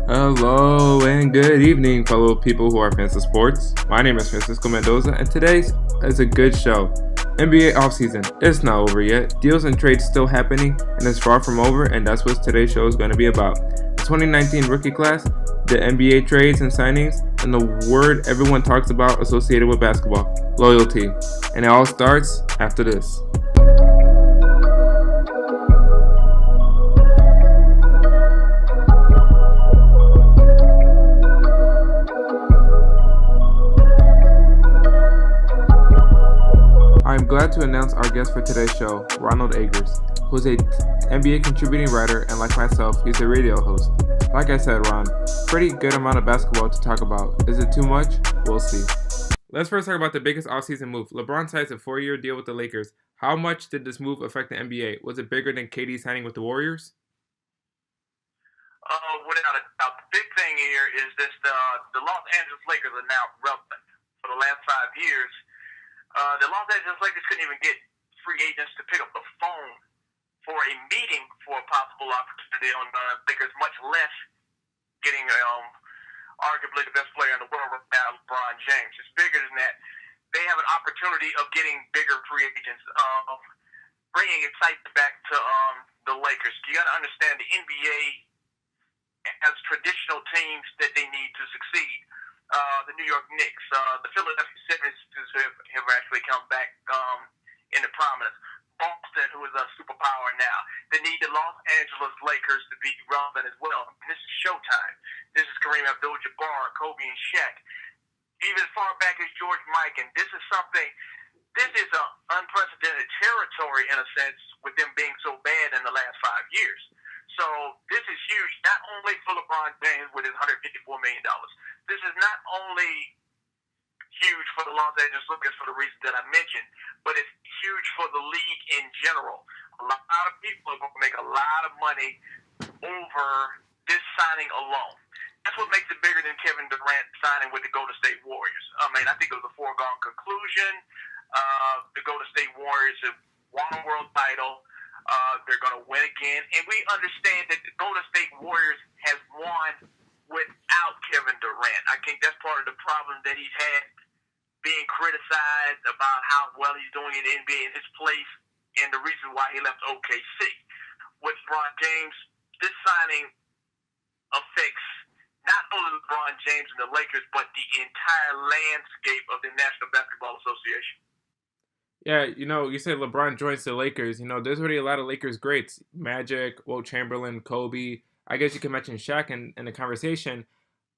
Hello and good evening, fellow people who are fans of sports. My name is Francisco Mendoza, and today's is a good show. NBA offseason, it's not over yet. Deals and trades still happening, and it's far from over, and that's what today's show is going to be about. The 2019 rookie class, the NBA trades and signings, and the word everyone talks about associated with basketball, loyalty. And it all starts after this. I'm glad to announce our guest for today's show, Ron Agers, who's a NBA contributing writer, and like myself, he's a radio host. Like I said, Ron, pretty good amount of basketball to talk about. Is it too much? We'll see. Let's first talk about the biggest offseason move. LeBron signs a 4-year deal with the Lakers. How much did this move affect the NBA? Was it bigger than KD signing with the Warriors? Without a doubt, the big thing here is this: the Los Angeles Lakers are now relevant. For the last 5 years, the Los Angeles Lakers couldn't even get free agents to pick up the phone for a meeting for a possible opportunity on the Lakers, much less getting arguably the best player in the world right now, LeBron James. It's bigger than that. They have an opportunity of getting bigger free agents, bringing excitement back to the Lakers. You got to understand the NBA has traditional teams that they need to succeed. The New York Knicks, the Philadelphia 76ers have actually come back into prominence. Boston, who is a superpower now, they need the Los Angeles Lakers to be relevant as well. And this is Showtime. This is Kareem Abdul-Jabbar, Kobe, and Shaq. Even as far back as George Mikan. This is an unprecedented territory in a sense with them being so bad in the last 5 years. So this is huge, not only for LeBron James with his $154 million. This is not only huge for the Los Angeles Lakers for the reasons that I mentioned, but it's huge for the league in general. A lot of people are going to make a lot of money over this signing alone. That's what makes it bigger than Kevin Durant signing with the Golden State Warriors. I mean, I think it was a foregone conclusion. The Golden State Warriors have won a world title. They're going to win again. And we understand that the Golden State Warriors has won without Kevin Durant. I think that's part of the problem that he's had, being criticized about how well he's doing in the NBA in his place and the reason why he left OKC. With LeBron James, this signing affects not only LeBron James and the Lakers, but the entire landscape of the National Basketball Association. Yeah, you said LeBron joins the Lakers. There's already a lot of Lakers greats. Magic, Wilt Chamberlain, Kobe. I guess you can mention Shaq in the conversation.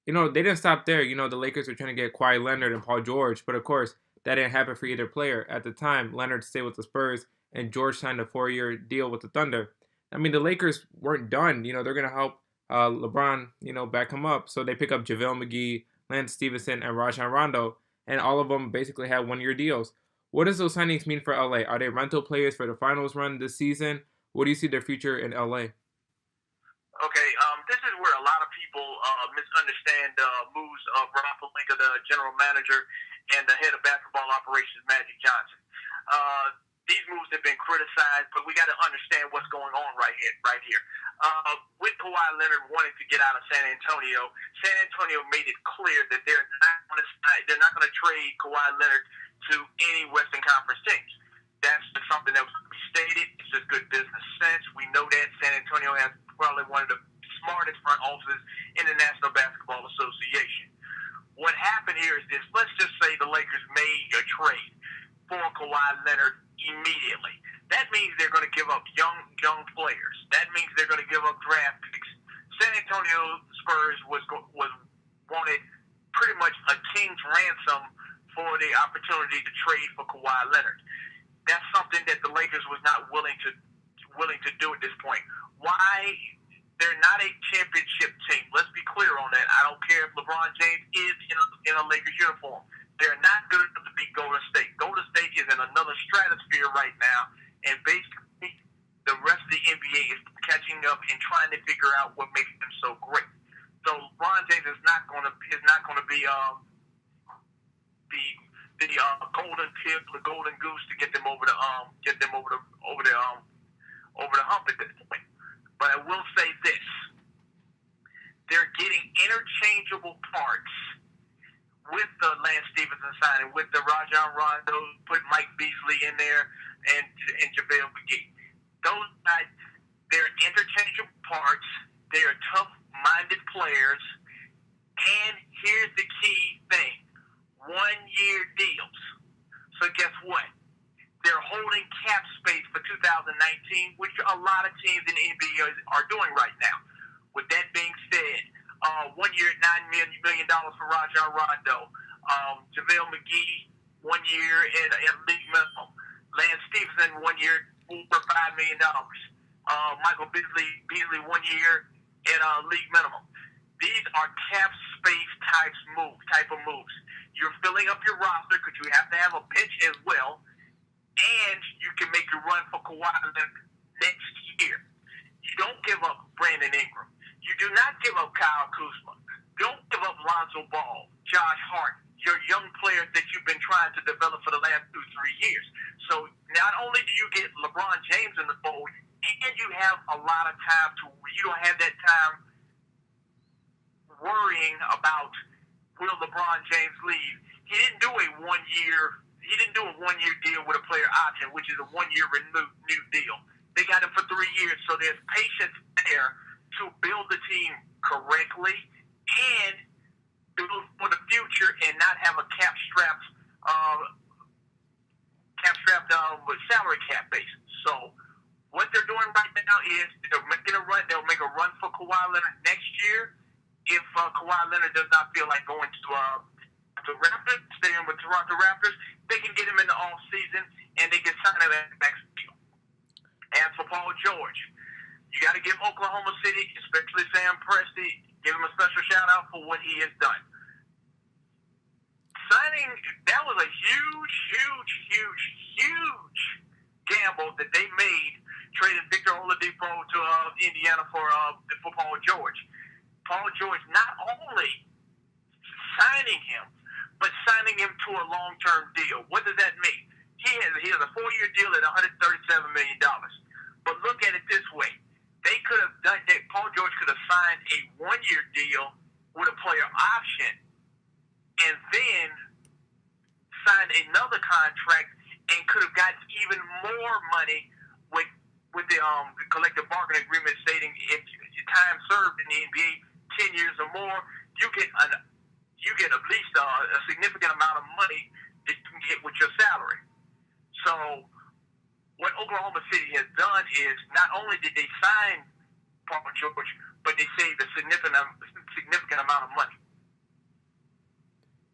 They didn't stop there. The Lakers were trying to get Kawhi Leonard and Paul George. But, of course, that didn't happen for either player. At the time, Leonard stayed with the Spurs, and George signed a 4-year deal with the Thunder. I mean, the Lakers weren't done. They're going to help LeBron, back him up. So they pick up JaVale McGee, Lance Stevenson, and Rajon Rondo. And all of them basically had 1-year deals. What does those signings mean for LA? Are they rental players for the finals run this season? What do you see their future in LA? Okay, this is where a lot of people misunderstand moves of Rob Pelinka, the general manager, and the head of basketball operations, Magic Johnson. These moves have been criticized, but we got to understand what's going on right here. With Kawhi Leonard wanting to get out of San Antonio made it clear that they're not going to trade Kawhi Leonard to any Western Conference teams. That's something that was stated. It's just good business sense. We know that San Antonio has probably one of the smartest front offices in the National Basketball Association. What happened here is this. Let's just say the Lakers made a trade for Kawhi Leonard immediately. That means they're going to give up young players. That means they're going to give up draft picks. San Antonio Spurs was wanted pretty much a king's ransom for the opportunity to trade for Kawhi Leonard. That's something that the Lakers was not willing to do at this point. Why? They're not a championship team. Let's be clear on that. I don't care if LeBron James is in a Lakers uniform. They're not good enough to beat Golden State. Golden State is in another stratosphere right now, and basically the rest of the NBA is catching up and trying to figure out what makes them so great. So LeBron James is not going to be the golden tip, the golden goose to get them over the hump at this point. But I will say this: they're getting interchangeable parts with the Lance Stevenson signing, with the Rajon Rondo, put Mike Beasley in there, and JaVale McGee. Those guys, they're interchangeable parts. They are tough-minded players. And here's the key thing: 1-year deals. So guess what? They're holding cap space for 2019, which a lot of teams in the NBA are doing right now. With that being said, 1 year at $9 million for Rajon Rondo. JaVale McGee, 1 year at league minimum. Lance Stevenson, 1 year for $5 million. Michael Beasley, 1 year at league minimum. These are cap space type of moves. You're filling up your roster because you have to have a bench as well, and you can make a run for Kawhi next year. You don't give up Brandon Ingram. You do not give up Kyle Kuzma. Don't give up Lonzo Ball, Josh Hart, your young players that you've been trying to develop for the last 2-3 years. So not only do you get LeBron James in the fold, and you have a lot of time you don't have that time worrying about will LeBron James leave. He didn't do a 1-year deal with a player option, which is a 1-year renewed deal. They got him for 3 years, so there's patience there to build the team correctly and build for the future and not have a cap-strapped with salary cap basis. So what they're doing right now is they're making a run. They'll make a run for Kawhi Leonard next year if Kawhi Leonard does not feel like going to the Raptors, staying with Toronto Raptors. They can get him in the offseason and they can sign him at the next deal. As for Paul George, you got to give Oklahoma City, especially Sam Presti, give him a special shout-out for what he has done. Signing, that was a huge gamble that they made, trading Victor Oladipo to Indiana for Paul George. Paul George not only signing him, but signing him to a long-term deal. What does that mean? He has a 4-year deal at $137 million. But look at it this way. They could have done that. Paul George could have signed a 1-year deal with a player option and then signed another contract and could have gotten even more money with the collective bargaining agreement stating if your time served in the NBA 10 years or more, you get at least a significant amount of money that you can get with your salary. So what Oklahoma City has done is not only did they sign Paul George, but they saved a significant amount of money.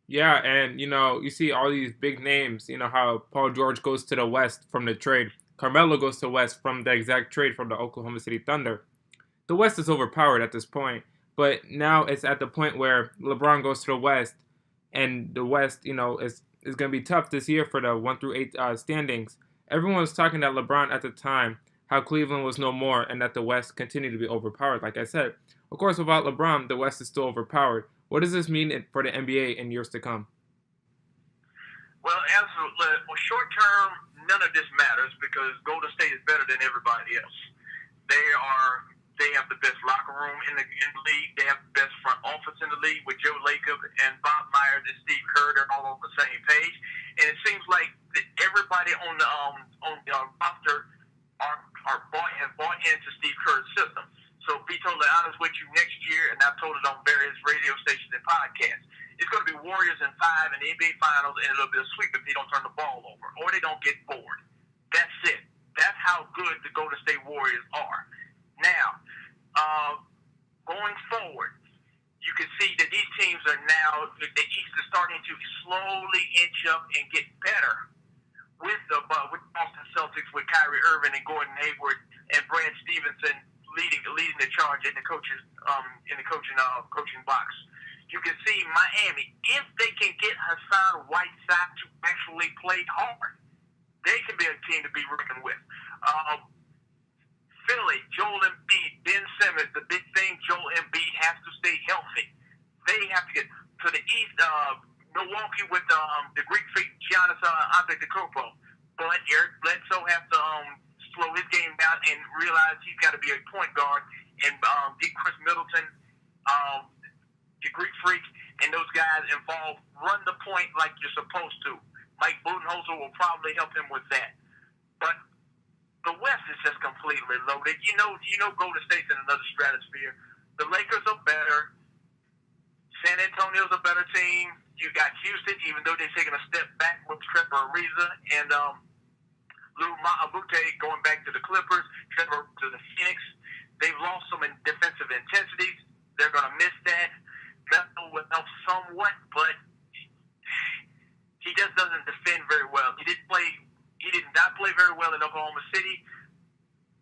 Yeah, and you see all these big names. How Paul George goes to the West from the trade. Carmelo goes to the West from the exact trade from the Oklahoma City Thunder. The West is overpowered at this point, but now it's at the point where LeBron goes to the West, and the West, is going to be tough this year for the 1 through 8 standings. Everyone was talking that LeBron at the time, how Cleveland was no more, and that the West continued to be overpowered. Like I said, of course, without LeBron, the West is still overpowered. What does this mean for the NBA in years to come? Well, short term, none of this matters because Golden State is better than everybody else. They have the best locker room in the league. They have the best front office in the league with Joe Lacob and Bob Myers and Steve Kerr. They're all on the same page, and it seems like everybody on the roster have bought into Steve Kerr's system. So, be totally honest with you, next year, and I've told it on various radio stations and podcasts, it's going to be Warriors in 5 in the NBA Finals, and it'll be a sweep if they don't turn the ball over or they don't get bored. That's it. That's how good the Golden State Warriors are. Now, going forward, you can see that these teams are now, the East is starting to slowly inch up and get better with Boston Celtics, with Kyrie Irving and Gordon Hayward and Brad Stevenson leading the charge in the coaching box. You can see Miami, if they can get Hassan Whiteside to actually play hard, they can be a team to be reckoned with. Philly, Joel Embiid, Ben Simmons, the big thing, Joel Embiid has to stay healthy. They have to get to the East. Milwaukee with the Greek freak Giannis Antetokounmpo, but Eric Bledsoe has to slow his game down and realize he's got to be a point guard and get Chris Middleton your Greek Freak, and those guys involved run the point like you're supposed to. Mike Budenholzer will probably help him with that. But the West is just completely loaded. Golden State's in another stratosphere. The Lakers are better. San Antonio's a better team. You got Houston, even though they're taking a step back with Trevor Ariza and Lou Ma'abute going back to the Clippers, Trevor to the Phoenix. They've lost some defensive intensities. They're going to miss that. Melo will help somewhat, but he just doesn't defend very well. He did not play very well in Oklahoma City.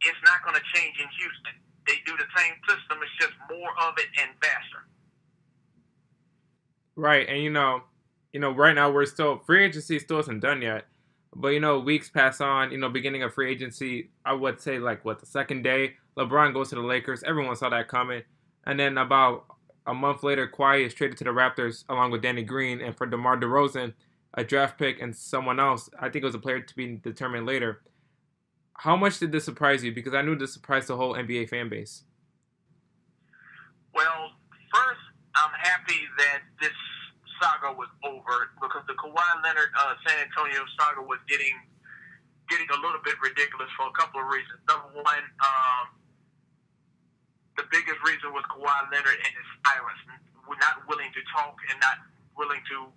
It's not going to change in Houston. They do the same system. It's just more of it and faster. Right, and right now we're still free agency still isn't done yet, but weeks pass on. Beginning of free agency, I would say like the second day, LeBron goes to the Lakers. Everyone saw that coming, and then about a month later, Kawhi is traded to the Raptors along with Danny Green, and for DeMar DeRozan, a draft pick and someone else. I think it was a player to be determined later. How much did this surprise you? Because I knew this surprised the whole NBA fan base. Well, first, I'm happy that this saga was over because the Kawhi Leonard San Antonio saga was getting a little bit ridiculous for a couple of reasons. Number one, the biggest reason was Kawhi Leonard and his silence. We're not willing to talk and not willing to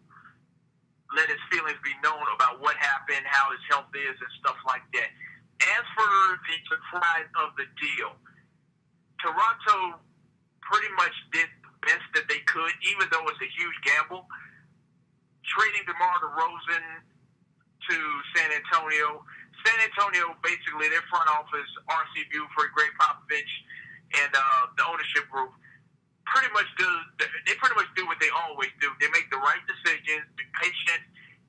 let his feelings be known about what happened, how his health is, and stuff like that. As for the surprise of the deal, Toronto pretty much did the best that they could, even though it's a huge gamble. Trading DeMar DeRozan to San Antonio. San Antonio, basically, their front office, R.C. Buford, Greg Popovich, and the ownership group, pretty much do what they always do. They make the right decisions, be patient,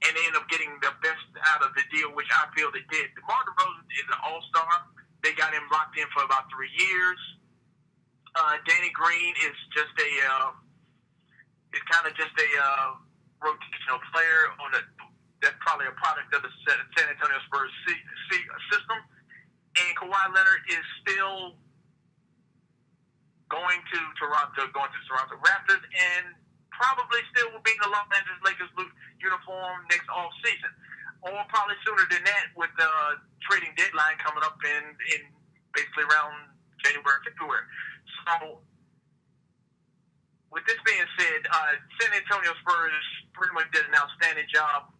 and they end up getting the best out of the deal, which I feel they did. DeMar DeRozan is an all-star. They got him locked in for about 3 years. Danny Green is just rotational player that's probably a product of the San Antonio Spurs system. And Kawhi Leonard is still going to the Toronto Raptors, and probably still will be in the Los Angeles Lakers uniform next offseason, or probably sooner than that with the trading deadline coming up in basically around January, February. So, with this being said, San Antonio Spurs pretty much did an outstanding job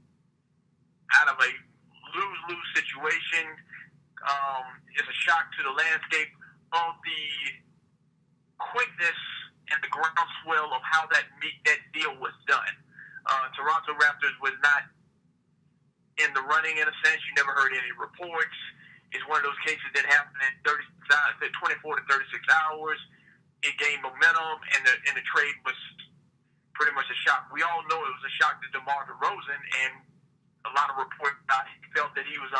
out of a lose-lose situation. It's a shock to the landscape of the quickness and the groundswell of how that deal was done. Toronto Raptors was not in the running in a sense. You never heard any reports. It's one of those cases that happened in 24 to 36 hours. It gained momentum, and the trade was pretty much a shock. We all know it was a shock to DeMar DeRozan, and a lot of reports about he felt that he was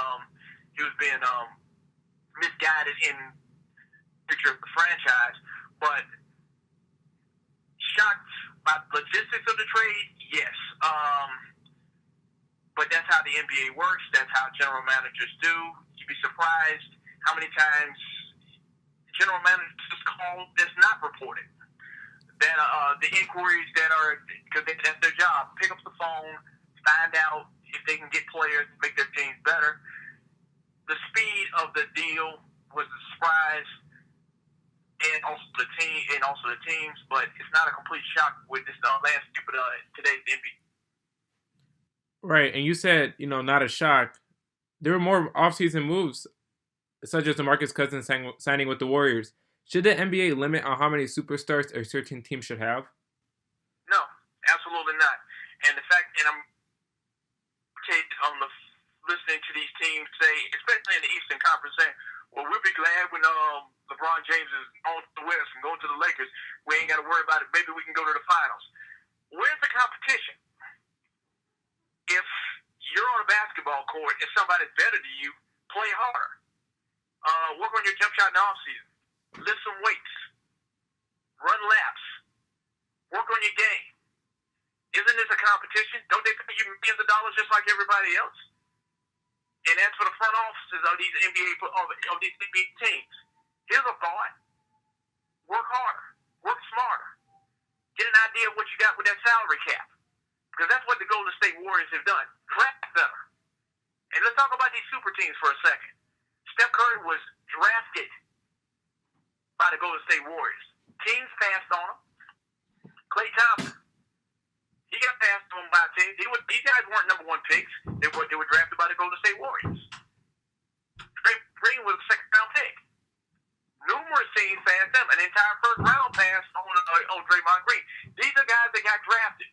being misguided in the future of the franchise. But shocked by the logistics of the trade, yes. But that's how the NBA works. That's how general managers do. You'd be surprised how many times general managers call that's not reported. That the inquiries that are, because that's their job, pick up the phone, find out if they can get players to make their teams better. The speed of the deal was a surprise, and also the teams, but it's not a complete shock with this landscape of today's NBA. Right, and you said not a shock. There were more offseason moves, such as DeMarcus Cousins signing with the Warriors. Should the NBA limit on how many superstars a certain team should have? No, absolutely not. And I'm listening to these teams say, especially in the Eastern Conference, saying, well, we'll be glad when LeBron James is on to the West and going to the Lakers. We ain't got to worry about it. Maybe we can go to the finals. Where's the competition? If you're on a basketball court and somebody's better than you, play harder. Work on your jump shot in the offseason. Lift some weights. Run laps. Work on your game. Isn't this a competition? Don't they pay you millions of dollars just like everybody else? And as for the front offices of these NBA teams, here's a thought: work harder, work smarter. salary cap. Because that's what the Golden State Warriors have done. Draft better. And let's talk about these super teams for a second. Steph Curry was drafted by the Golden State Warriors. Teams passed on him. Klay Thompson, he got passed on by teams. These guys weren't number one picks. They were drafted by the Golden State Warriors. Green was a second-round pick. Numerous teams passed them. An entire first-round pass on Draymond Green. These are guys that got drafted.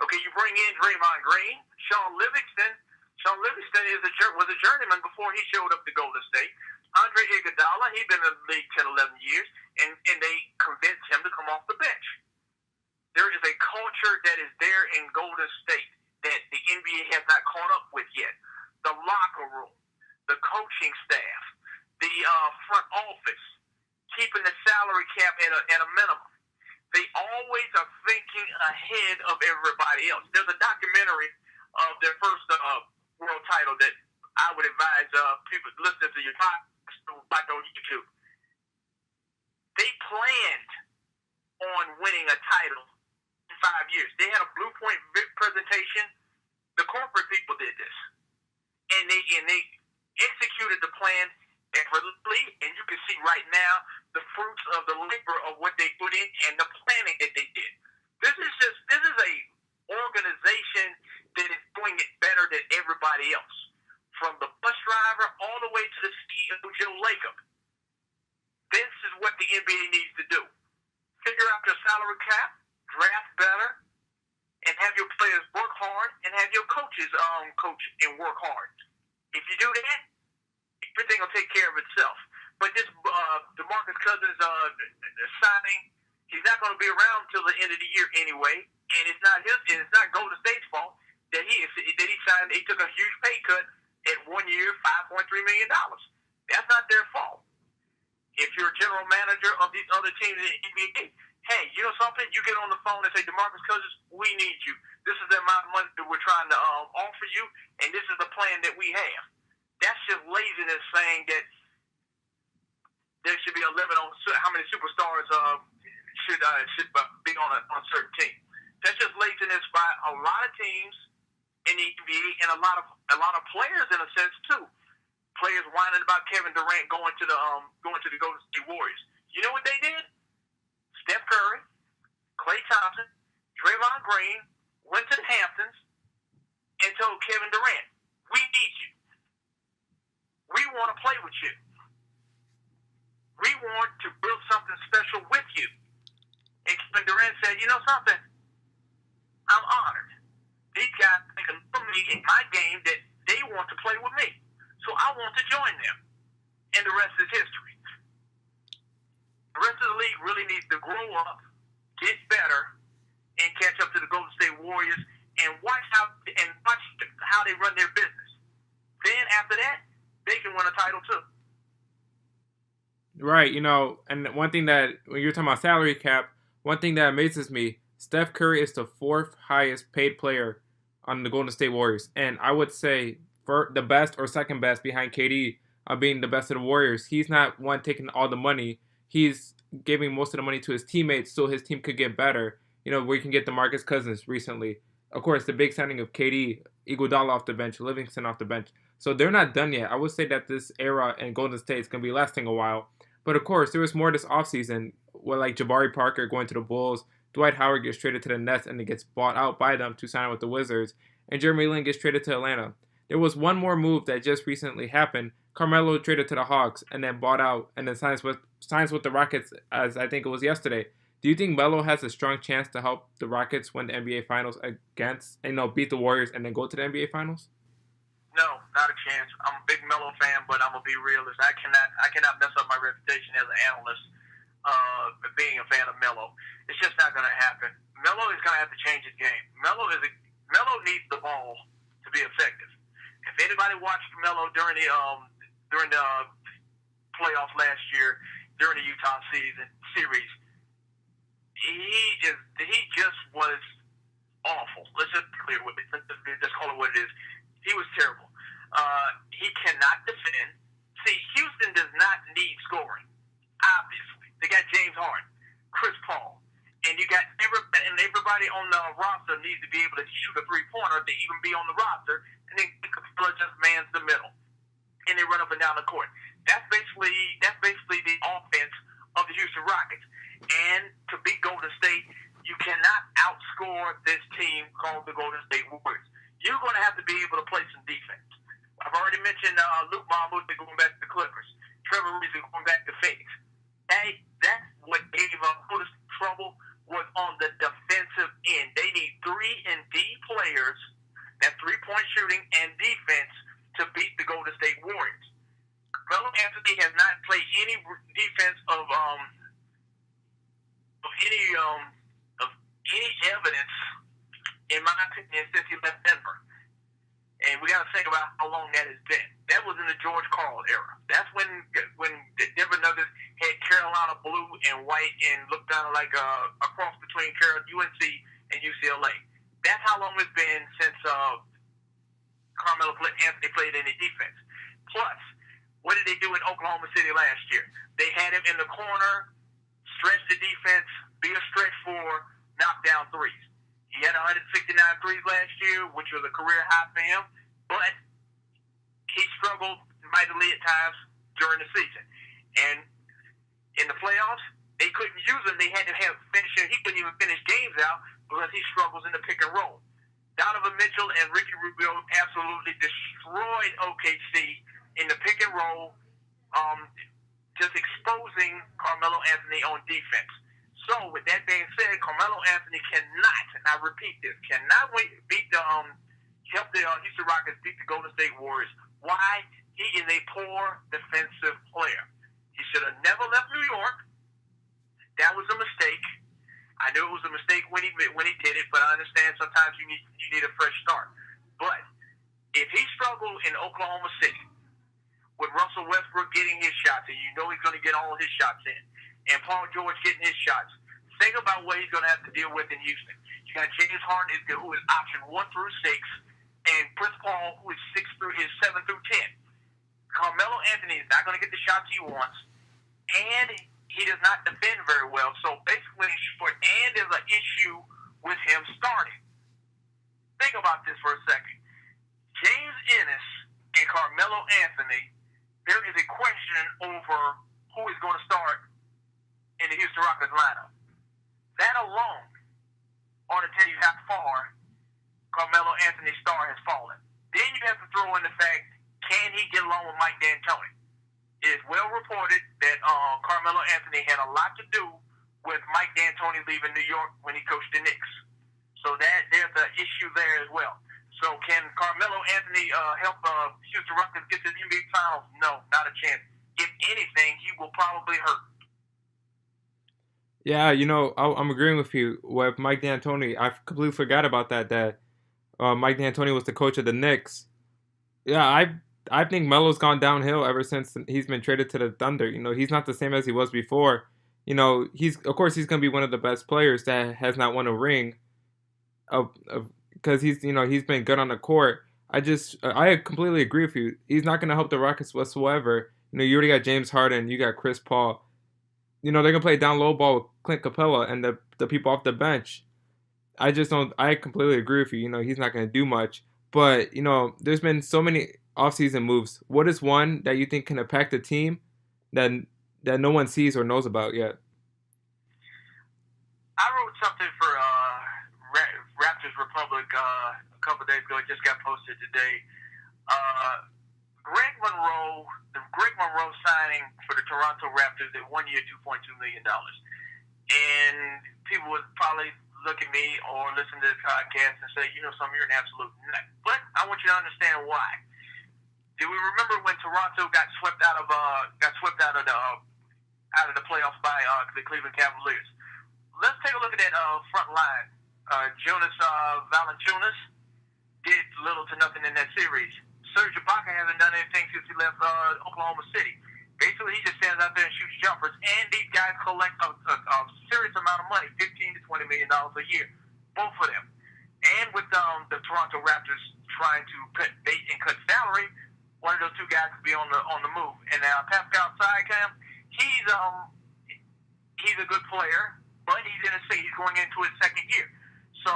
Okay, you bring in Draymond Green, Sean Livingston. Sean Livingston was a journeyman before he showed up to Golden State. Andre Iguodala, he'd been in the league 10, 11 years, and they convinced him to come off the bench. There is a culture that is there in Golden State that the NBA has not caught up with yet. The locker room, the coaching staff, the front office, keeping the salary cap at a minimum. They always are thinking ahead of everybody else. There's a documentary of their first world title that I would advise people listening to your podcast to watch on YouTube. They planned on winning a title in 5 years. They had a blueprint presentation. The corporate people did this, and they executed the plan effortlessly. And you can see right now the fruits of the labor of what they put in and the planning that they did. This is a organization that is doing it better than everybody else, from the bus driver all the way to the CEO, Joe Lacob. This is what the NBA needs to do. Figure out your salary cap, draft better, and have your players work hard, and have your coaches coach and work hard. If you do that, everything will take care of itself. But this DeMarcus Cousins signing, he's not going to be around until the end of the year anyway, and it's not Golden State's fault that he signed. He took a huge pay cut at 1 year, $5.3 million. That's not their fault. If you're a general manager of these other teams in the NBA, hey, you know something? You get on the phone and say, DeMarcus Cousins, we need you. This is the amount of money that we're trying to offer you, and this is the plan that we have. That's just laziness, saying that there should be a limit on how many superstars should be on a certain team. That's just laziness by a lot of teams in the NBA and a lot of players, in a sense, too. Players whining about Kevin Durant going to the Golden State Warriors. You know what they did? Steph Curry, Klay Thompson, Draymond Green went to the Hamptons and told Kevin Durant, "We need you. We want to play with you. We want to build something special with you." And Kevin Durant said, "You know something? I'm honored. These guys think of me in my game that they want to play with me. So I want to join them." And the rest is history. The rest of the league really needs to grow up, get better, and catch up to the Golden State Warriors, and watch how they run their business. Then after that, they can win a title too. Right, and one thing that, when you're talking about salary cap, one thing that amazes me, Steph Curry is the fourth highest paid player on the Golden State Warriors. And I would say for the best or second best behind KD being the best of the Warriors. He's not one taking all the money. He's giving most of the money to his teammates so his team could get better. We can get DeMarcus Cousins recently. Of course, the big signing of KD, Iguodala off the bench, Livingston off the bench. So they're not done yet. I would say that this era in Golden State is going to be lasting a while. But of course, there was more this offseason, where like Jabari Parker going to the Bulls, Dwight Howard gets traded to the Nets and it gets bought out by them to sign with the Wizards, and Jeremy Lin gets traded to Atlanta. There was one more move that just recently happened. Carmelo traded to the Hawks and then bought out and then signs with the Rockets, as I think it was yesterday. Do you think Melo has a strong chance to help the Rockets win the NBA Finals beat the Warriors and then go to the NBA Finals? No, not a chance. I'm a big Melo fan, but I'm gonna be realist. I cannot mess up my reputation as an analyst being a fan of Melo. It's just not gonna happen. Melo is gonna have to change his game. Melo needs the ball to be effective. If anybody watched Melo during the playoffs last year, during the Utah series, he just was awful. Let's just be clear with it. Let's just call it what it is. He was terrible. He cannot defend. See, Houston does not need scoring. Obviously, they got James Harden, Chris Paul, and you got everybody everybody on the roster needs to be able to shoot a three-pointer to even be on the roster, and then Capella just mans the middle, and they run up and down the court. That's basically the offense of the Houston Rockets. And to beat Golden State, you cannot outscore this team called the Golden State Warriors. You're going to have to be able to play some defense. I've already mentioned Luke Mahmoud going back to the Clippers. Trevor Reese going back to Phoenix. Hey, that's what gave Golden State trouble was on the defensive end. They need 3-and-D players, that three-point shooting and defense, to beat the Golden State Warriors. Carmelo Anthony has not played any defense of any evidence, in my opinion, since he left Denver. And we got to think about how long that has been. That was in the George Karl era. That's when the Denver Nuggets had Carolina blue and white and looked down like a cross between UNC and UCLA. That's how long it's been since Carmelo Anthony played any defense. Plus, what did they do in Oklahoma City last year? They had him in the corner, stretch the defense, be a stretch for knockdown threes. He had 169 threes last year, which was a career high for him, but he struggled mightily at times during the season. And in the playoffs, they couldn't use him. They had to have finishing. He couldn't even finish games out because he struggles in the pick and roll. Donovan Mitchell and Ricky Rubio absolutely destroyed OKC in the pick and roll, just exposing Carmelo Anthony on defense. So, with that being said, Carmelo Anthony cannot, and I repeat this, cannot help the Houston Rockets beat the Golden State Warriors. Why? He is a poor defensive player. He should have never left New York. That was a mistake. I knew it was a mistake when he did it, but I understand sometimes you need a fresh start. But if he struggled in Oklahoma City with Russell Westbrook getting his shots, and you know he's going to get all his shots in, and Paul George getting his shots, think about what he's going to have to deal with in Houston. You got James Harden, who is option 1 through 6, and Chris Paul, who is 7 through 10. Carmelo Anthony is not going to get the shots he wants, and he does not defend very well. So basically, short, and there's an issue with him starting. Think about this for a second. James Ennis and Carmelo Anthony, there is a question over who is going to start in the Houston Rockets lineup. That alone ought to tell you how far Carmelo Anthony's star has fallen. Then you have to throw in the fact, can he get along with Mike D'Antoni? It is well reported that Carmelo Anthony had a lot to do with Mike D'Antoni leaving New York when he coached the Knicks. So that there's an issue there as well. So can Carmelo Anthony help Houston Rockets get to the NBA Finals? No, not a chance. If anything, he will probably hurt. Yeah, I'm agreeing with you with Mike D'Antoni. I completely forgot about that Mike D'Antoni was the coach of the Knicks. Yeah, I think Melo's gone downhill ever since he's been traded to the Thunder. He's not the same as he was before. He's going to be one of the best players that has not won a ring because he's been good on the court. I completely agree with you. He's not going to help the Rockets whatsoever. You already got James Harden, you got Chris Paul. They're going to play down low ball with Clint Capella and the people off the bench. I completely agree with you. He's not going to do much. But, there's been so many offseason moves. What is one that you think can impact the team that no one sees or knows about yet? I wrote something for Raptors Republic a couple of days ago. It just got posted today. The Greg Monroe signing for the Toronto Raptors at 1 year, $2.2 million. And people would probably look at me or listen to the podcast and say, you're an absolute nut. But I want you to understand why. Do we remember when Toronto got swept out of the playoffs by the Cleveland Cavaliers? Let's take a look at that front line. Jonas Valanciunas did little to nothing in that series. Serge Ibaka hasn't done anything since he left Oklahoma City. Basically, he just stands out there and shoots jumpers, and these guys collect a serious amount of money, $15 to $20 million a year, both of them. And with the Toronto Raptors trying to cut bait and cut salary, one of those two guys could be on the move. And now Pascal Siakam, he's a good player, but he's going into his second year. So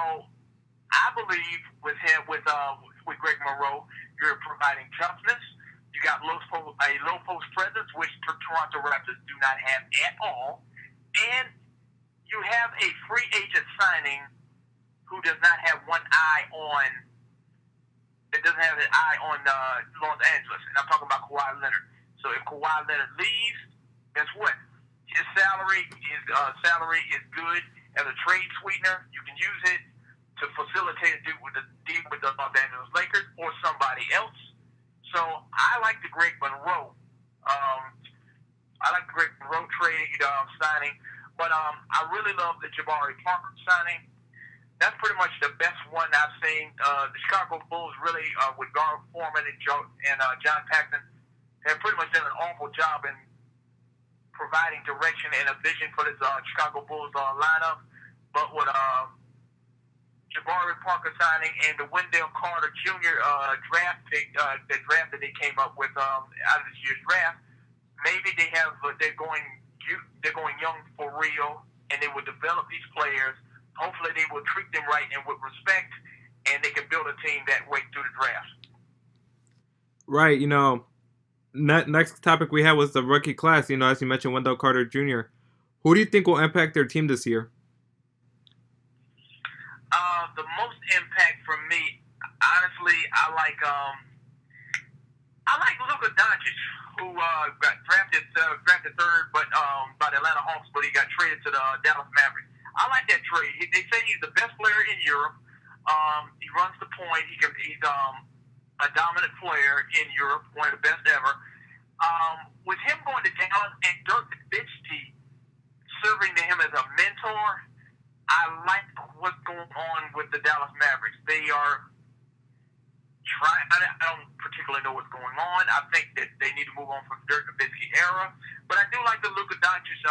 I believe with him, with Greg Monroe, you're providing toughness. You got a low post presence, which the Toronto Raptors do not have at all, and you have a free agent signing who does not have one eye on. It doesn't have an eye on Los Angeles, and I'm talking about Kawhi Leonard. So if Kawhi Leonard leaves, guess what? His salary is good as a trade sweetener. You can use it to facilitate a deal with the Los Angeles Lakers or somebody else. So I like the Greg Monroe. Trade signing, but I really love the Jabari Parker signing. That's pretty much the best one I've seen. The Chicago Bulls really, with Gar Forman and John Paxson, have pretty much done an awful job in providing direction and a vision for this Chicago Bulls lineup. But with Jabari Parker signing and the Wendell Carter Jr. Draft pick, the draft that they came up with out of this year's draft, maybe they're going young for real, and they will develop these players. Hopefully, they will treat them right and with respect, and they can build a team that way through the draft. Right. Next topic we had was the rookie class. As you mentioned, Wendell Carter Jr. Who do you think will impact their team this year? The most impact for me, honestly, I like Luka Doncic, who got drafted third, but by the Atlanta Hawks, but he got traded to the Dallas Mavericks. I like that trade. They say he's the best player in Europe. He runs the point. He's a dominant player in Europe, one of the best ever. With him going to Dallas and Dirk Nowitzki serving to him as a mentor, I like what's going on with the Dallas Mavericks. They are trying. I don't particularly know what's going on. I think that they need to move on from the Dirk Nowitzki era, but I do like the Luka Doncic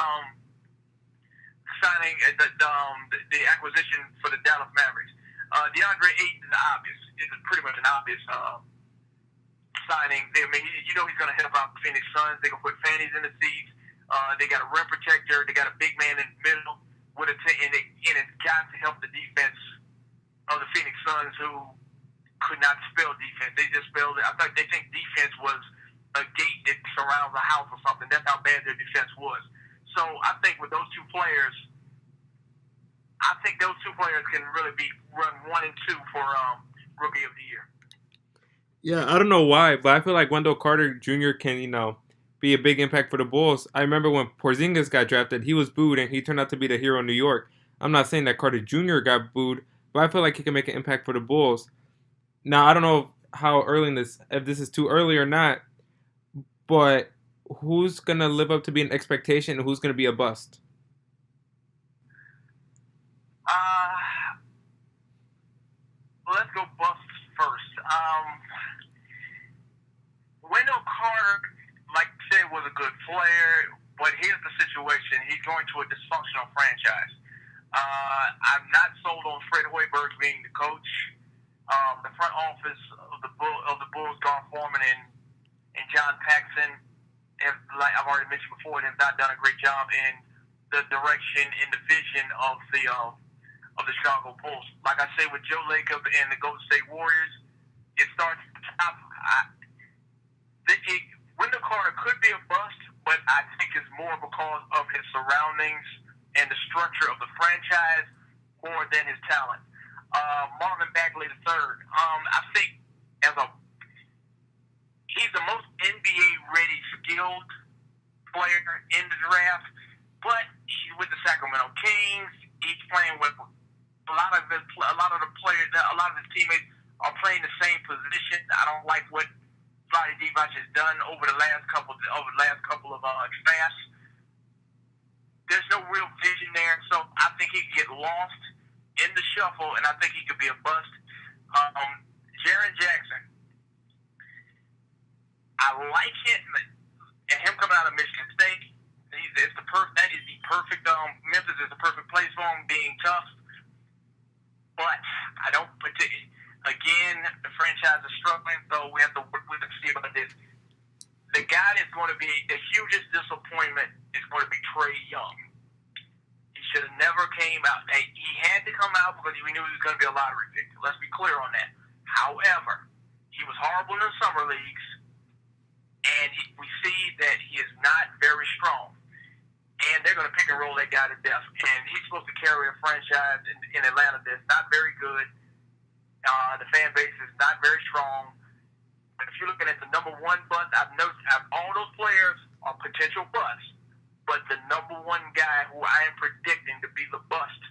signing the acquisition for the Dallas Mavericks. DeAndre Ayton is obvious. It's pretty much an obvious signing. He's going to help out the Phoenix Suns. They're going to put fannies in the seats. They got a rim protector. They got a big man in the middle and it's got to help the defense of the Phoenix Suns, who could not spell defense. They just spelled it. I thought they think defense was a gate that surrounds a house or something. That's how bad their defense was. So I think with those two players, can really be run 1 and 2 for Rookie of the Year. Yeah, I don't know why, but I feel like Wendell Carter Jr. can, be a big impact for the Bulls. I remember when Porzingis got drafted, he was booed, and he turned out to be the hero in New York. I'm not saying that Carter Jr. got booed, but I feel like he can make an impact for the Bulls. Now, I don't know how early if this is too early or not, but who's going to live up to being an expectation and who's going to be a bust? Let's go bust first. Wendell Carter, like I said, was a good player, but here's the situation. He's going to a dysfunctional franchise. I'm not sold on Fred Hoiberg being the coach. The front office of the Bulls, Gar Forman and John Paxson, like I've already mentioned before, have not done a great job in the direction and the vision of the Chicago Bulls. Like I say, with Joe Lacob and the Golden State Warriors, it starts at the top. Wendell Carter could be a bust, but I think it's more because of his surroundings and the structure of the franchise more than his talent. Marvin Bagley III, I think he's the most NBA-ready, skilled player in the draft, but he's with the Sacramento Kings. He's playing with a lot of the players. A lot of his teammates are playing the same position. I don't like what Vlade Divac has done over the last couple of drafts. There's no real vision there, so I think he could get lost in the shuffle, and I think he could be a bust. Jaren Jackson, I like him, and him coming out of Michigan State. That is the perfect. Memphis is the perfect place for him, being tough. But I don't. Again, the franchise is struggling, so we have to see about this. The guy that's going to be the hugest disappointment is going to be Trae Young. He should have never came out. He had to come out because we knew he was going to be a lottery pick. Let's be clear on that. However, he was horrible in the summer leagues, and we see that he is not very strong. And they're going to pick and roll that guy to death. And he's supposed to carry a franchise in Atlanta that's not very good. The fan base is not very strong. But if you're looking at the number one bust, I've noticed all those players are potential busts. But the number one guy who I am predicting to be the bust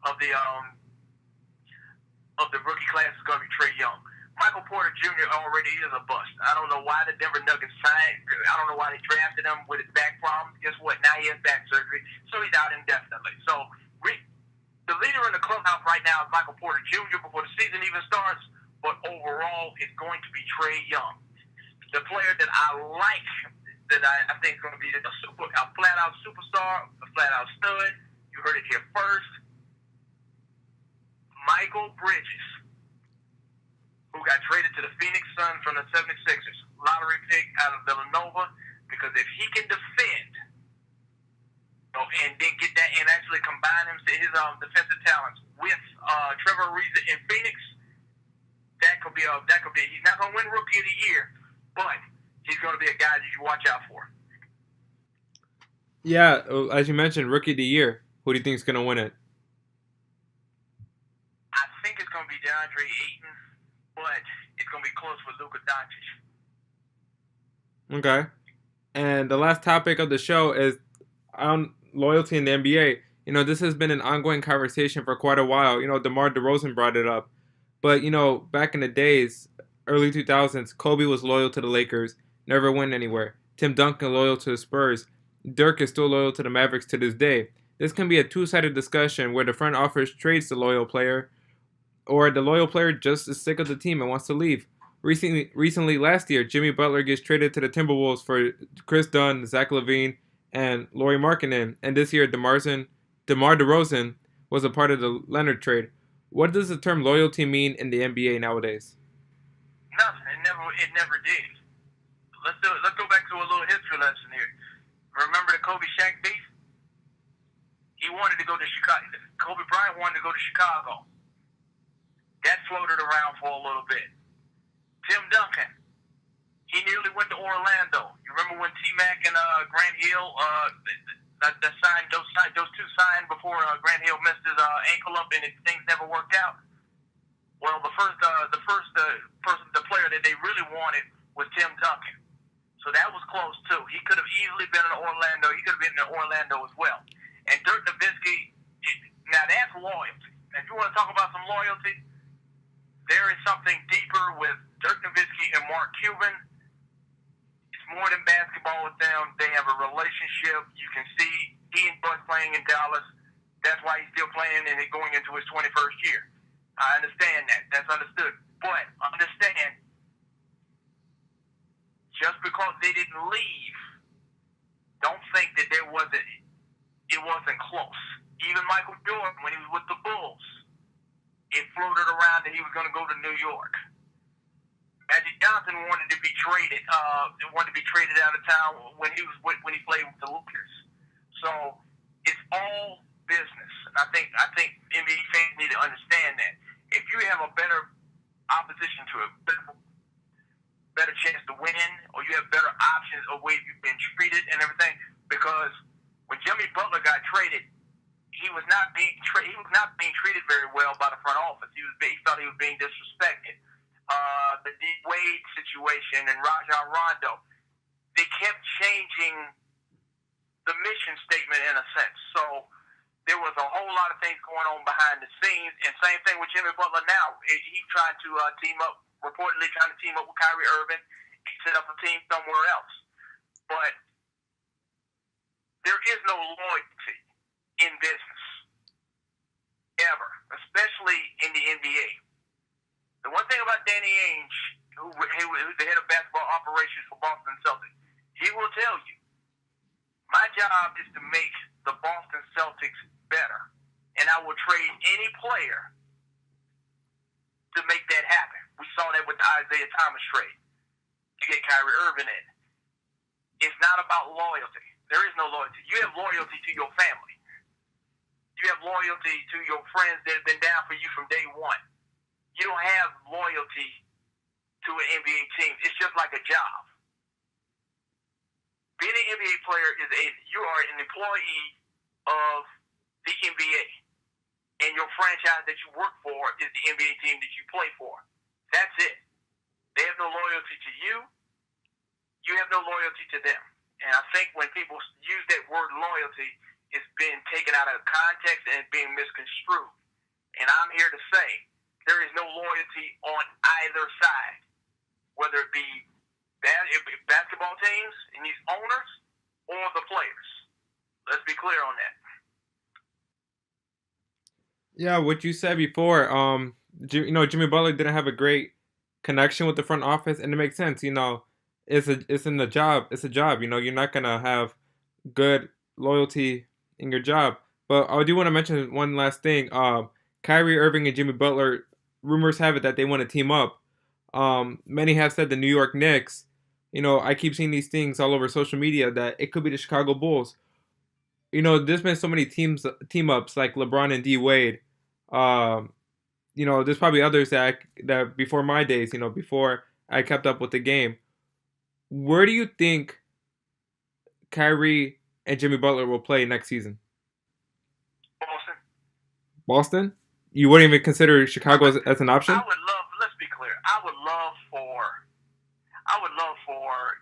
of the rookie class is going to be Trae Young. Michael Porter Jr. already is a bust. I don't know why the Denver Nuggets signed. I don't know why they drafted him with his back problems. Guess what? Now he has back surgery, so he's out indefinitely. So the leader in the clubhouse right now is Michael Porter Jr. before the season even starts, but overall it's going to be Trae Young. The player that I like, that I think is going to be a flat-out superstar, a flat-out stud. You heard it here first. Michael Bridges, who got traded to the Phoenix Suns from the 76ers. Lottery pick out of Villanova, because if he can defend, and then get that and actually combine his defensive talents with Trevor Ariza in Phoenix, that could be he's not going to win Rookie of the Year, but he's going to be a guy that you watch out for. Yeah, as you mentioned, Rookie of the Year. Who do you think is going to win it? I think it's going to be DeAndre Ayton, but it's going to be close with Luka Doncic. Okay. And the last topic of the show is on loyalty in the NBA. You know, this has been an ongoing conversation for quite a while. You know, DeMar DeRozan brought it up. But, you know, back in the days, early 2000s, Kobe was loyal to the Lakers, never went anywhere. Tim Duncan loyal to the Spurs. Dirk is still loyal to the Mavericks to this day. This can be a two-sided discussion where the front office trades the loyal player, or the loyal player just is sick of the team and wants to leave. Recently, last year, Jimmy Butler gets traded to the Timberwolves for Chris Dunn, Zach LaVine, and Lauri Markkanen. And this year, DeMar DeRozan was a part of the Leonard trade. What does the term loyalty mean in the NBA nowadays? Nothing. It never did. Let's go back to a little history lesson here. Remember the Kobe Shaq beef? He wanted to go to Chicago. Kobe Bryant wanted to go to Chicago. That floated around for a little bit. Tim Duncan, he nearly went to Orlando. You remember when T-Mac and Grant Hill those two signed before Grant Hill messed his ankle up and things never worked out? Well, the player that they really wanted was Tim Duncan. So that was close too. He could have easily been in Orlando. He could have been in Orlando as well. And Dirk Nowitzki, now that's loyalty. If you want to talk about some loyalty, there is something deeper with Dirk Nowitzki and Mark Cuban. It's more than basketball with them. They have a relationship. You can see he enjoys playing in Dallas. That's why he's still playing and going into his 21st year. I understand that. That's understood. But understand, just because they didn't leave, don't think that it wasn't close. Even Michael Jordan, when he was with the Bulls, it floated around that he was going to go to New York. Magic Johnson wanted to be traded. Wanted to be traded out of town when he played with the Lakers. So it's all business. And I think NBA fans need to understand that. If you have a better opposition to it, better chance to win, or you have better options of ways you've been treated and everything, because when Jimmy Butler got traded, he was not being treated very well by the front office. He thought he was being disrespected. The D Wade situation and Rajon Rondo, they kept changing the mission statement in a sense. So there was a whole lot of things going on behind the scenes, and same thing with Jimmy Butler now. He's trying to reportedly trying to team up with Kyrie Irving and set up a team somewhere else. But there is no loyalty in business, ever, especially in the NBA. The one thing about Danny Ainge, who's the head of basketball operations for Boston Celtics, he will tell you, my job is to make the Boston Celtics better, and I will trade any player to make that happen. We saw that with the Isaiah Thomas trade to get Kyrie Irving in. It's not about loyalty. There is no loyalty. You have loyalty to your family. You You have loyalty to your friends that have been down for you from day one. You don't have loyalty to an NBA team. It's just like a job. Being an NBA player you are an employee of the NBA, and your franchise that you work for is the NBA team that you play for. That's it. They have no loyalty to you. You have no loyalty to them. And I think when people use that word loyalty, it's been taken out of context and being misconstrued. And I'm here to say there is no loyalty on either side, whether it be basketball teams and these owners or the players. Let's be clear on that. Yeah, what you said before, Jimmy Butler didn't have a great connection with the front office, and it makes sense. It's in the job. It's a job. You're not gonna have good loyalty in your job. But I do want to mention one last thing. Kyrie Irving and Jimmy Butler, rumors have it that they want to team up. Many have said the New York Knicks. I keep seeing these things all over social media that it could be the Chicago Bulls. There's been so many team ups like LeBron and D Wade. There's probably others that before my days, before I kept up with the game. Where do you think Kyrie and Jimmy Butler will play next season? Boston. Boston? You wouldn't even consider Chicago as an option? Let's be clear. I would love for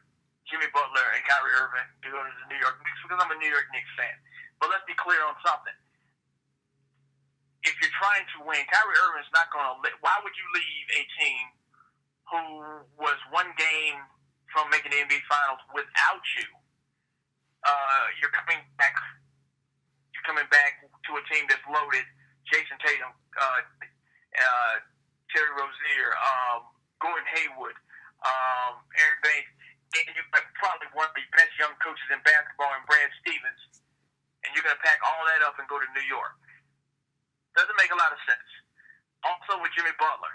Jimmy Butler and Kyrie Irving to go to the New York Knicks because I'm a New York Knicks fan. But let's be clear on something. If you're trying to win, Kyrie Irving's not going to. Why would you leave a team who was one game from making the NBA Finals without you? You're coming back. You're coming back to a team that's loaded. Jason Tatum, Terry Rozier, Gordon Hayward, Aaron Banks, and you have probably one of the best young coaches in basketball in Brad Stevens. And you're going to pack all that up and go to New York. Doesn't make a lot of sense. Also with Jimmy Butler.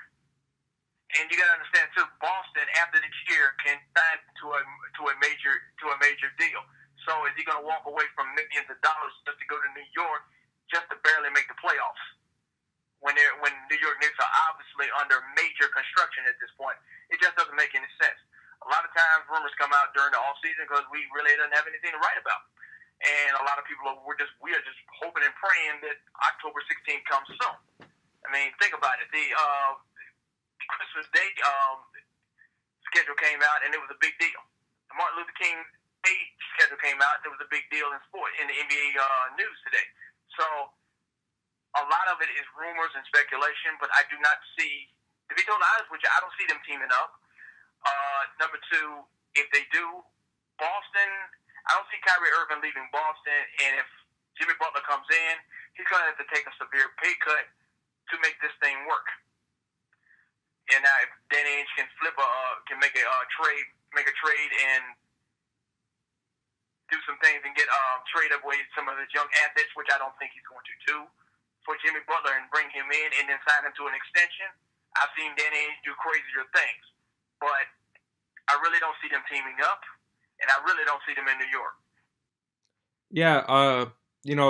And you got to understand too, Boston after this year can sign to a major deal. So is he going to walk away from millions of dollars just to go to New York just to barely make the playoffs? When New York Knicks are obviously under major construction at this point, it just doesn't make any sense. A lot of times rumors come out during the offseason because we really don't have anything to write about. And a lot of people we are just hoping and praying that October 16th comes soon. I mean, think about it. The Christmas Day schedule came out, and it was a big deal. The Martin Luther King Day schedule came out, and it was a big deal in the NBA news today. So a lot of it is rumors and speculation, but I do not see, to be totally honest with you, I don't see them teaming up. Number two, if they do, Boston, I don't see Kyrie Irving leaving Boston, and if Jimmy Butler comes in, he's going to have to take a severe pay cut to make this thing work. And now, if Danny Ainge can make a trade and do some things and get trade away some of his young assets, which I don't think he's going to do, for Jimmy Butler and bring him in and then sign him to an extension, I've seen Danny Ainge do crazier things. But I really don't see them teaming up, and I really don't see them in New York. Yeah,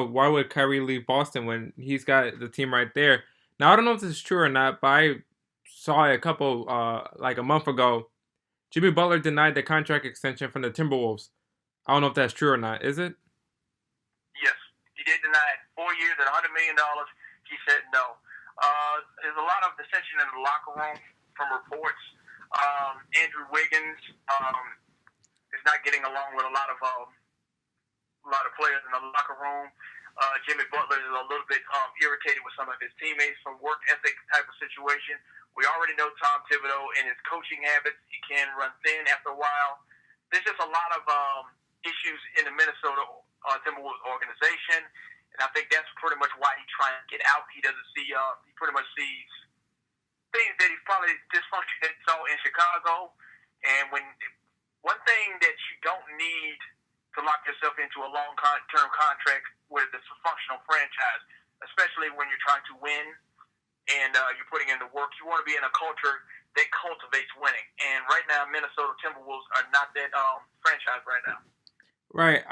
why would Kyrie leave Boston when he's got the team right there? Now, I don't know if this is true or not, but I saw a couple, like a month ago, Jimmy Butler denied the contract extension from the Timberwolves. I don't know if that's true or not. Is it? Yes, he did deny it. 4 years at $100 million. He said no. There's a lot of dissension in the locker room from reports. Andrew Wiggins is not getting along with a lot of players in the locker room. Jimmy Butler is a little bit irritated with some of his teammates from work ethic type of situation. We already know Tom Thibodeau and his coaching habits. He can run thin after a while. There's just a lot of issues in the Minnesota Timberwolves organization, and I think that's pretty much why he's trying to get out. He doesn't see. He pretty much sees things that he's probably dysfunction that he saw in Chicago. And one thing that you don't need to lock yourself into a long-term contract with a dysfunctional franchise, especially when you're trying to win and you're putting in the work. You want to be in a culture that cultivates winning. And right now, Minnesota Timberwolves are not that franchise right now. Right.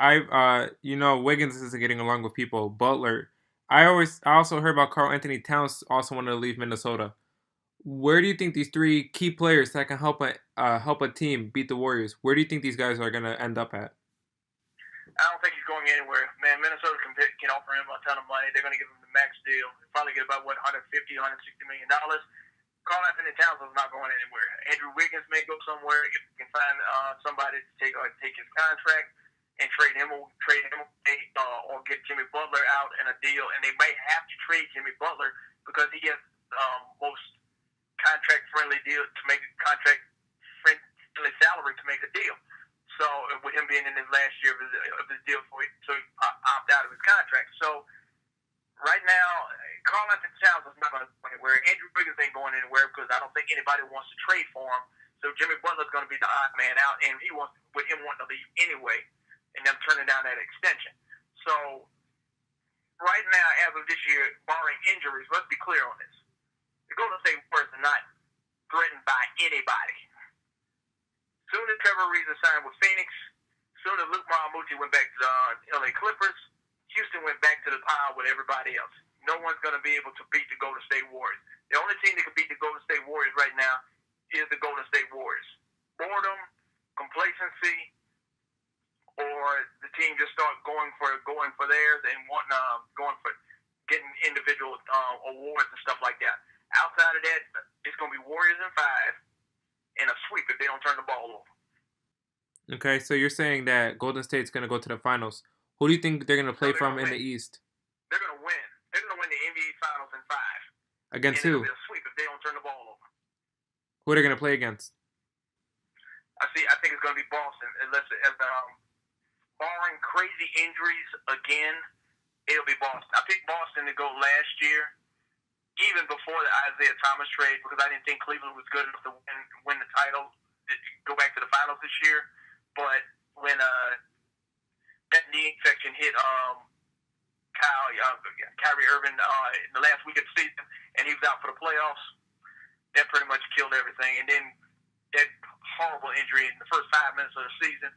Wiggins isn't getting along with people. Butler, I also heard about Karl Anthony Towns also wanted to leave Minnesota. Where do you think these three key players that can help a team beat the Warriors? Where do you think these guys are gonna end up at? I don't think he's going anywhere. Man, Minnesota can offer him a ton of money. They're going to give him the max deal. He'll probably get about, what, $150, $160 million. Karl Anthony Towns is not going anywhere. Andrew Wiggins may go somewhere if he can find somebody to take his contract and trade him or get Jimmy Butler out in a deal. And they may have to trade Jimmy Butler because he has most contract-friendly deal to make a contract-friendly salary to make a deal. So with him being in his last year of his deal, so he opt out of his contract. So right now, Karl Anthony Towns is not going to go anywhere. Andrew Wiggins ain't going anywhere because I don't think anybody wants to trade for him. So Jimmy Butler's going to be the odd man out, and with him wanting to leave anyway, and them turning down that extension. So right now, as of this year, barring injuries, let's be clear on this: the Golden State Warriors are not threatened by anybody. Soon as Trevor Ariza signed with Phoenix, soon as Luke Maramucci went back to the LA Clippers, Houston went back to the pile with everybody else. No one's going to be able to beat the Golden State Warriors. The only team that can beat the Golden State Warriors right now is the Golden State Warriors. Boredom, complacency, or the team just start going for theirs and going for getting individual awards and stuff like that. Outside of that, it's going to be Warriors in 5. In a sweep if they don't turn the ball over. Okay, so you're saying that Golden State's going to go to the finals. Who do you think they're going to play from in the East? They're going to win. They're going to win the NBA Finals in 5. Against who? It'll be a sweep if they don't turn the ball over. Who are they going to play against? I think it's going to be Boston. Unless barring crazy injuries again, it'll be Boston. I picked Boston to go last year, even before the Isaiah Thomas trade, because I didn't think Cleveland was good enough to win the title, to go back to the finals this year. But when that knee infection hit Kyrie Irving in the last week of the season, and he was out for the playoffs, that pretty much killed everything. And then that horrible injury in the first 5 minutes of the season,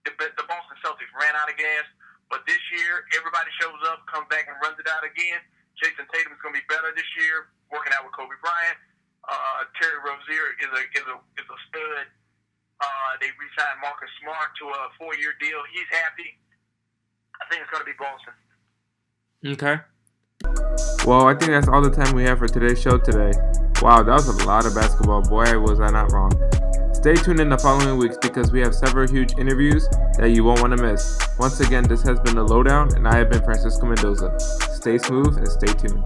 the Boston Celtics ran out of gas. But this year, everybody shows up, comes back, and runs it out again. Jason Tatum is going to be better this year, working out with Kobe Bryant. Terry Rozier is a stud. They re-signed Marcus Smart to a 4-year deal. He's happy. I think it's going to be Boston. Okay. Well, I think that's all the time we have for today's show today. Wow, that was a lot of basketball. Boy, was I not wrong. Stay tuned in the following weeks because we have several huge interviews that you won't want to miss. Once again, this has been the LowDown, and I have been Francisco Mendoza. Stay smooth and stay tuned.